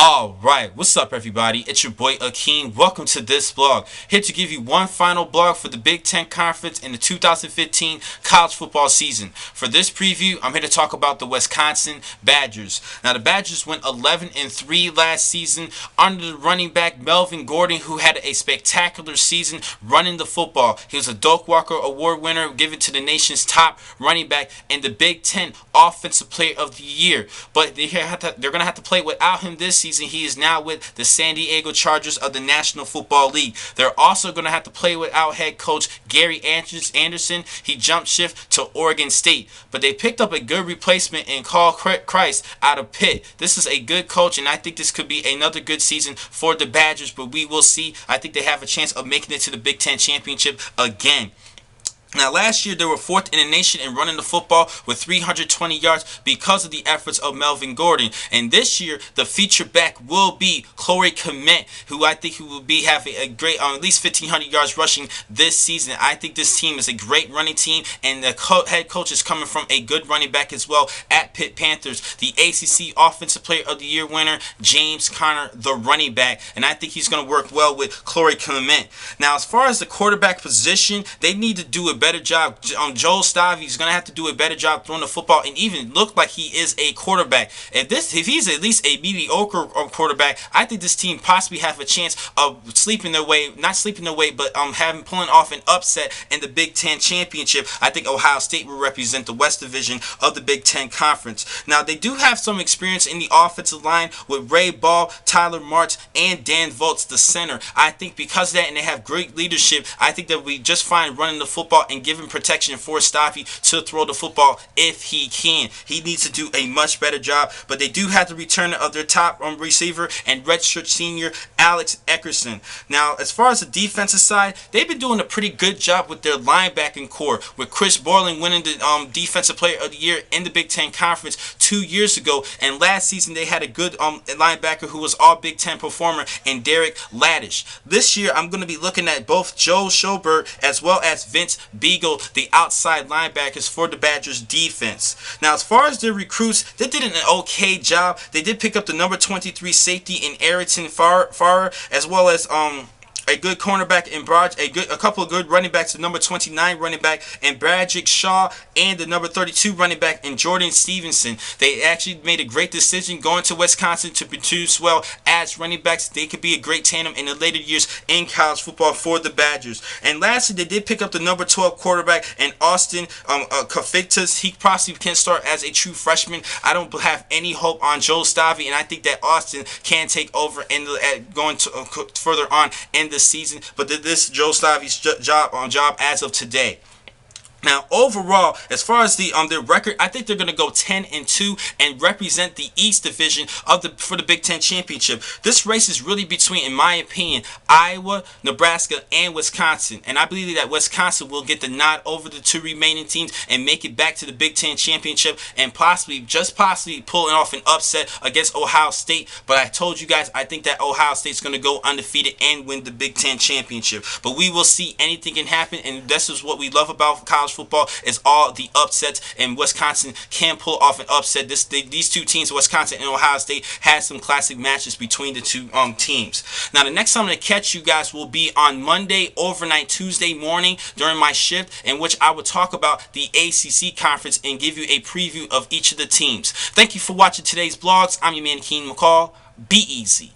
Alright, what's up everybody? It's your boy Akeem. Welcome to this blog. Here to give you one final blog for the Big Ten Conference in the 2015 college football season. For this preview, I'm here to talk about the Wisconsin Badgers. Now the Badgers went 11-3 last season under the running back Melvin Gordon, who had a spectacular season running the football. He was a Doak Walker Award winner, given to the nation's top running back and the Big Ten Offensive Player of the Year. But they're going to have to play without him this season. He is now with the San Diego Chargers of the National Football League. They're also going to have to play without head coach Gary Anderson. He jumped shift to Oregon State. But they picked up a good replacement in Carl Christ out of Pitt. This is a good coach, and I think this could be another good season for the Badgers, but we will see. I think they have a chance of making it to the Big Ten Championship again. Now, last year, they were 4th in the nation in running the football with 320 yards because of the efforts of Melvin Gordon. And this year, the feature back will be Corey Clement, who I think will be having a great, at least 1,500 yards rushing this season. I think this team is a great running team, and the head coach is coming from a good running back as well at Pitt Panthers. The ACC Offensive Player of the Year winner, James Conner, the running back. And I think he's going to work well with Corey Clement. Now, as far as the quarterback position, they need to do a better job. Joel Stave is going to have to do a better job throwing the football and even look like he is a quarterback. If he's at least a mediocre quarterback, I think this team possibly have a chance of not sleeping their way, but pulling off an upset in the Big Ten Championship. I think Ohio State will represent the West Division of the Big Ten Conference. Now, they do have some experience in the offensive line with Ray Ball, Tyler Martz, and Dan Voltz, the center. I think because of that, and they have great leadership, I think that we just fine running the football and giving protection for Staffy to throw the football if he can. He needs to do a much better job, but they do have the return of their top receiver and redshirt senior Alex Eckerson. Now, as far as the defensive side, they've been doing a pretty good job with their linebacking core, with Chris Borland winning the Defensive Player of the Year in the Big Ten Conference 2 years ago, and last season they had a good linebacker who was all Big Ten performer in Derek Laddish. This year, I'm going to be looking at both Joe Schobert as well as Vince Beagle, the outside linebackers for the Badgers defense. Now, as far as their recruits, they did an okay job. They did pick up the number 23 safety in Ayrton Farrer, as well as a good cornerback in a couple of good running backs, the number 29 running back in Bradrick Shaw, and the number 32 running back in Jordan Stevenson. They actually made a great decision going to Wisconsin to produce well as running backs. They could be a great tandem in the later years in college football for the Badgers. And lastly, they did pick up the number 12 quarterback in Austin Kofeitas. He possibly can start as a true freshman. I don't have any hope on Joel Stave, and I think that Austin can take over going to further on in this season, but this is Joe Stave's job as of today. Now, overall, as far as their record, I think they're going to go 10-2 and represent the East Division for the Big Ten Championship. This race is really between, in my opinion, Iowa, Nebraska, and Wisconsin. And I believe that Wisconsin will get the nod over the two remaining teams and make it back to the Big Ten Championship and possibly pulling off an upset against Ohio State. But I told you guys, I think that Ohio State's going to go undefeated and win the Big Ten Championship. But we will see. Anything can happen, and this is what we love about college football, is all the upsets, and Wisconsin can pull off an upset. These two teams, Wisconsin and Ohio State, had some classic matches between the two teams. Now, the next time I'm going to catch you guys will be on Monday overnight, Tuesday morning during my shift, in which I will talk about the ACC conference and give you a preview of each of the teams. Thank you for watching today's vlogs. I'm your man, Keen McCall. Be easy.